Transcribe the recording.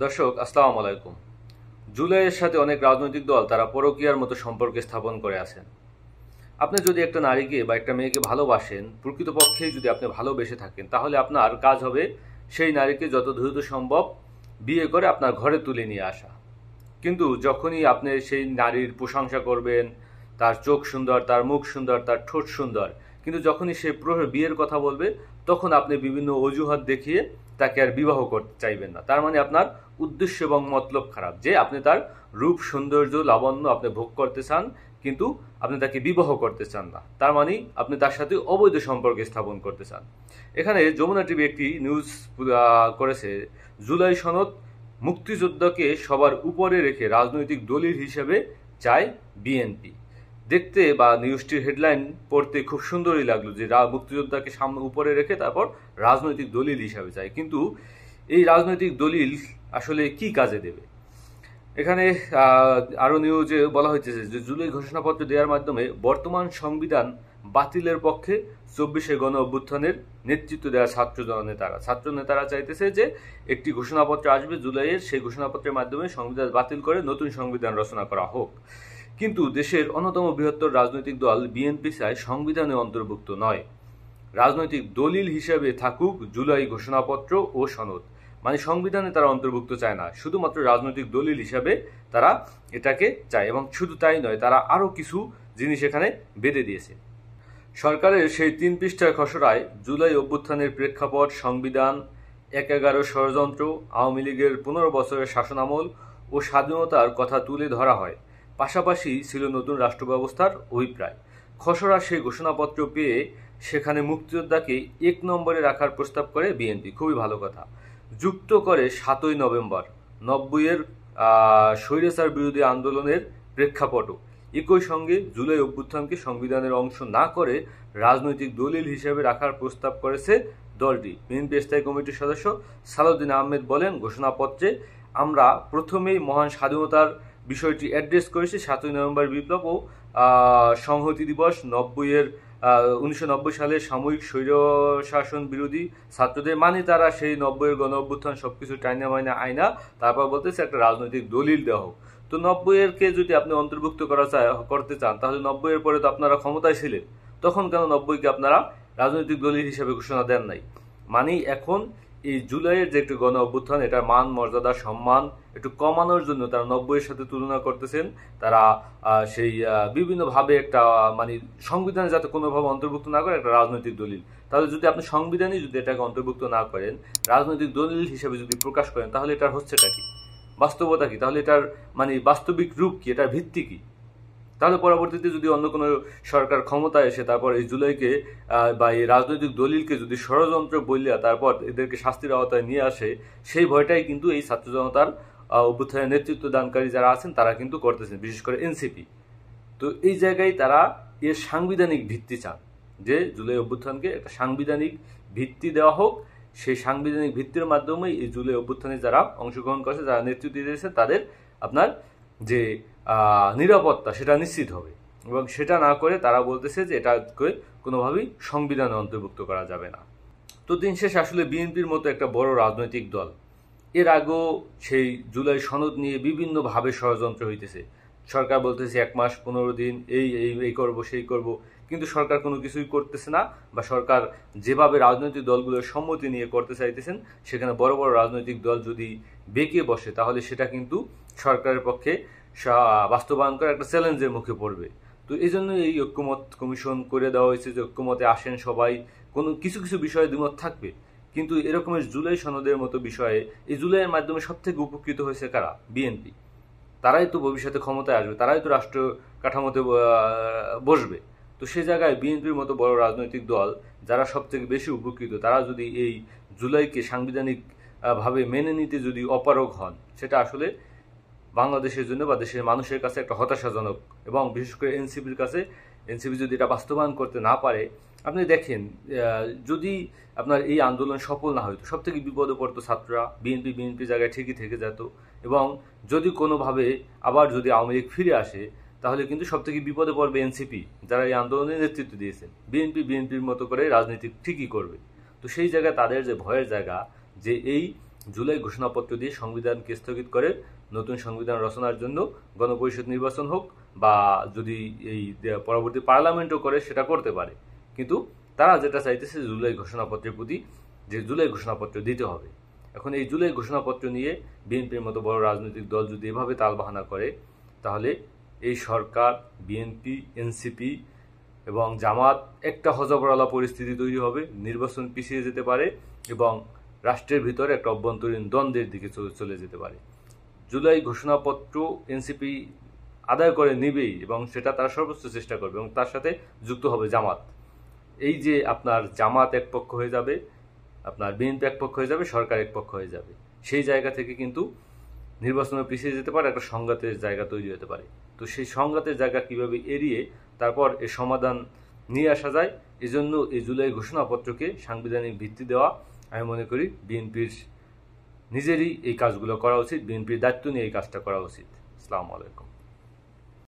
দর্শক আসসালামু আলাইকুম। জুলাইয়ের সাথে অনেক রাজনৈতিক দল তারা পরকীয়ার মতো সম্পর্ক স্থাপন করে আছেন। আপনি যদি একটা নারীকে বা একটা মেয়েকে ভালোবাসেন, প্রকৃতপক্ষেই যদি আপনি ভালোবেসে থাকেন, তাহলে আপনার কাজ হবে সেই নারীকে যত দ্রুত সম্ভব বিয়ে করে আপনার ঘরে তুলে নিয়ে আসা। কিন্তু যখনই আপনি সেই নারীর প্রশংসা করবেন, তার চোখ সুন্দর, তার মুখ সুন্দর, তার ঠোঁট সুন্দর, কিন্তু যখনই সে বিয়ের কথা বলবে, তখন আপনি বিভিন্ন অজুহাত দেখিয়ে তাকে আর বিবাহ করতে চাইবেন না। তার মানে আপনার উদ্দেশ্য এবং মতলব খারাপ, যে আপনি তার রূপ সৌন্দর্য লাবণ্য আপনি ভোগ করতে চান, কিন্তু আপনি তাকে বিবাহ করতে চান না। তার মানে আপনি তার সাথে অবৈধ সম্পর্ক স্থাপন করতে চান। এখানে যমুনা টিভি একটি নিউজ করেছে, জুলাই সনদ মুক্তিযোদ্ধাকে সবার উপরে রেখে রাজনৈতিক দলিল হিসেবে চায় বিএনপি। দেখতে বা নিউজটির হেডলাইন পড়তে খুব সুন্দরই লাগলো, যে মুক্তিযোদ্ধাকে সামনে উপরে রেখে তারপর রাজনৈতিক দলিল হিসাবে চায়। কিন্তু এই রাজনৈতিক দলিল আসলে কি কাজে দেবে? এখানে আরো নিউজে বলা হয়েছে যে জুলাই ঘোষণাপত্র দেওয়ার মাধ্যমে বর্তমান সংবিধান বাতিলের পক্ষে 24শে গণ অভ্যুত্থানের নেতৃত্ব দেওয়া ছাত্র নেতারা চাইতেছে যে একটি ঘোষণাপত্র আসবে জুলাইয়ের, সেই ঘোষণাপত্রের মাধ্যমে সংবিধান বাতিল করে নতুন সংবিধান রচনা করা হোক। কিন্তু দেশের অন্যতম বৃহত্তর রাজনৈতিক দল বিএনপি চায় সংবিধানে অন্তর্ভুক্ত নয়, রাজনৈতিক দলিল হিসেবে থাকুক জুলাই ঘোষণাপত্র ও সনদ। মানে সংবিধানে তারা অন্তর্ভুক্ত চায় না, শুধুমাত্র রাজনৈতিক দলিল হিসাবে তারা এটাকে চায়। এবং শুধু তাই নয়, তারা আরো কিছু জিনিস এখানে বেঁধে দিয়েছে। সরকারের সেই 3 পৃষ্ঠার খসড়ায় জুলাই অভ্যুত্থানের প্রেক্ষাপট, সংবিধান, ১/১১ ষড়যন্ত্র, আওয়ামী লীগের 15 বছরের শাসনামল ও স্বাধীনতার কথা তুলে ধরা হয়। পাশাপাশি ছিল নতুন রাষ্ট্র ব্যবস্থার অভিপ্রায়। খসড়া সেই ঘোষণাপত্র পেয়ে সেখানে মুক্তিযোদ্ধাকে 1 নম্বরে রাখার প্রস্তাব করে বিএনপি। খুবই ভালো কথা। যুক্ত করে 7ই নভেম্বর 90-এর স্বৈরাচার বিরোধী আন্দোলনের প্রেক্ষাপটও। একই সঙ্গে জুলাই অভ্যুত্থানকে সংবিধানের অংশ না করে রাজনৈতিক দলিল হিসেবে রাখার প্রস্তাব করেছে দলটি। বিএনপি স্থায়ী কমিটির সদস্য সালাউদ্দিন আহমেদ বলেন, ঘোষণাপত্রে আমরা প্রথমেই মহান স্বাধীনতার বিষয়টি অ্যাড্রেস করেছি। 7ই নভেম্বর বিপ্লব ও সংহতি দিবস, 1990 সালের সাময়িক স্বৈরশাসন বিরোধী ছাত্রদের, মানে তারা সেই 90-এর গণ অভ্যুত্থান সবকিছু টাইনা মাইনা আইনা তারপর বলতেছে একটা রাজনৈতিক দলিল দেওয়া হোক। তো 90-এরকে যদি আপনি অন্তর্ভুক্ত করতে চান, তাহলে 90-এর পরে তো আপনারা ক্ষমতায় ছিলেন, তখন কেন 90-কে আপনারা রাজনৈতিক দলিল হিসেবে ঘোষণা দেন নাই? মানে এখন এই জুলাইয়ের যে একটু গণ অভ্যুত্থান, এটার মান মর্যাদা সম্মান একটু কমানোর জন্য তারা 90-এর সাথে তুলনা করতেছেন। তারা সেই বিভিন্নভাবে একটা মানে সংবিধানে যাতে কোনোভাবে অন্তর্ভুক্ত না করে একটা রাজনৈতিক দলিল। তাহলে যদি আপনি সংবিধানই যদি এটাকে অন্তর্ভুক্ত না করেন, রাজনৈতিক দলিল হিসেবে যদি প্রকাশ করেন, তাহলে এটার হচ্ছেটা কি, বাস্তবতা কি? তাহলে এটার মানে বাস্তবিক রূপ কি, এটার ভিত্তি কি? তাহলে পরবর্তীতে যদি অন্য কোনো সরকার ক্ষমতায় এসে তারপর এই জুলাইকে বা এই রাজনৈতিক দলিলকে যদি ষড়যন্ত্র বলিয়া তারপর এদেরকে শাস্তির আওতায় নিয়ে আসে, সেই ভয়টাই কিন্তু এই ছাত্র জনতার অভ্যুত্থানের নেতৃত্ব দানকারী যারা আছেন তারা কিন্তু করতেছেন, বিশেষ করে এনসিপি। তো এই জায়গায় তারা এর সাংবিধানিক ভিত্তি চান, যে জুলাই অভ্যুত্থানকে একটা সাংবিধানিক ভিত্তি দেওয়া হোক। সেই সাংবিধানিক ভিত্তির মাধ্যমে এই জুলাই অভ্যুত্থানে যারা অংশগ্রহণ করেছে, যারা নেতৃত্ব দিয়েছে, তাদের আপনার যে নিরাপত্তা সেটা নিশ্চিত হবে। এবং সেটা না করে তারা বলতেছে যে এটাকে কোনোভাবেই সংবিধানে অন্তর্ভুক্ত করা যাবে না। তো দিন শেষে আসলে বিএনপির মতো একটা বড় রাজনৈতিক দল এর আগেও সেই জুলাই সনদ নিয়ে বিভিন্নভাবে ষড়যন্ত্র হইতেছে। সরকার বলতেছে 1 মাস 15 দিন এই এই এই করবো সেই করব, কিন্তু সরকার কোনো কিছুই করতেছে না। বা সরকার যেভাবে রাজনৈতিক দলগুলোর সম্মতি নিয়ে করতে চাইতেছেন, সেখানে বড় বড় রাজনৈতিক দল যদি বেঁকে বসে, তাহলে সেটা কিন্তু সরকারের পক্ষে বাস্তবায়ন করা একটা চ্যালেঞ্জের মুখে পড়বে। তো এই জন্য এই ঐক্যমত কমিশন করে দেওয়া হয়েছে, যে ঐক্যমতে আসেন সবাই। কোনো কিছু কিছু বিষয়ে দ্বিমত থাকবে, কিন্তু এরকমের জুলাই সনদের মতো বিষয়ে এই জুলাইয়ের মাধ্যমে সব থেকে উপকৃত হয়েছে কারা? বিএনপি। তারাই তো ভবিষ্যতে ক্ষমতায় আসবে, তারাই তো রাষ্ট্র কাঠামোতে বসবে। তো সে জায়গায় বিএনপির মতো বড় রাজনৈতিক দল যারা সব থেকে বেশি উপকৃত, তারা যদি এই জুলাইকে সাংবিধানিক ভাবে মেনে নিতে যদি অপারগ হন, সেটা আসলে বাংলাদেশের জন্য বা দেশের মানুষের কাছে একটা হতাশাজনক। এবং বিশেষ করে এনসিপির কাছে, এনসিপি যদি এটা বাস্তবায়ন করতে না পারে, আপনি দেখেন যদি আপনার এই আন্দোলন সফল না হইতো, সব থেকে বিপদে পড়তো ছাত্ররা। বিএনপি জায়গায় ঠিকই থেকে যেত। এবং যদি কোনোভাবে আবার যদি আওয়ামী লীগ ফিরে আসে, তাহলে কিন্তু সব থেকে বিপদে পড়বে এনসিপি, যারা এই আন্দোলনের নেতৃত্ব দিয়েছেন। বিএনপির মতো করে রাজনীতি ঠিকই করবে। তো সেই জায়গায় তাদের যে ভয়ের জায়গা, যে এই জুলাই ঘোষণাপত্র দিয়ে সংবিধানকে স্থগিত করে নতুন সংবিধান রচনার জন্য গণপরিষদ নির্বাচন হোক, বা যদি এই পরবর্তী পার্লামেন্টও করে সেটা করতে পারে। কিন্তু তারা যেটা চাইতেছে জুলাই ঘোষণাপত্রের প্রতি, যে জুলাই ঘোষণাপত্র দিতে হবে। এখন এই জুলাই ঘোষণাপত্র নিয়ে বিএনপির মতো বড় রাজনৈতিক দল যদি এভাবে তালবাহানা করে, তাহলে এই সরকার, বিএনপি, এনসিপি এবং জামাত একটা হযবরল পরিস্থিতি তৈরি হবে, নির্বাচন পিছিয়ে যেতে পারে এবং রাষ্ট্রের ভিতরে একটা অভ্যন্তরীণ দ্বন্দ্বের দিকে চলে যেতে পারে। জুলাই ঘোষণাপত্র এনসিপি আদায় করে নেবেই এবং সেটা তারা সর্বোচ্চ চেষ্টা করবে, এবং তার সাথে যুক্ত হবে জামাত। এই যে আপনার জামাত এক পক্ষ হয়ে যাবে, আপনার বিএনপি এক পক্ষ হয়ে যাবে, সরকার এক পক্ষ হয়ে যাবে, সেই জায়গা থেকে কিন্তু নির্বাচনে পিছিয়ে যেতে পারে, একটা সংঘাতের জায়গা তৈরি হতে পারে। তো সেই সংঘাতের জায়গা কিভাবে এড়িয়ে তারপর এর সমাধান নিয়ে আসা যায়, এজন্য এই জুলাই ঘোষণাপত্রকে সাংবিধানিক ভিত্তি দেওয়া আমি মনে করি বিএনপির নিজেরই এই কাজগুলো করা উচিত, বিএনপির দায়িত্ব নিয়ে এই কাজটা করা উচিত। আসসালামু আলাইকুম।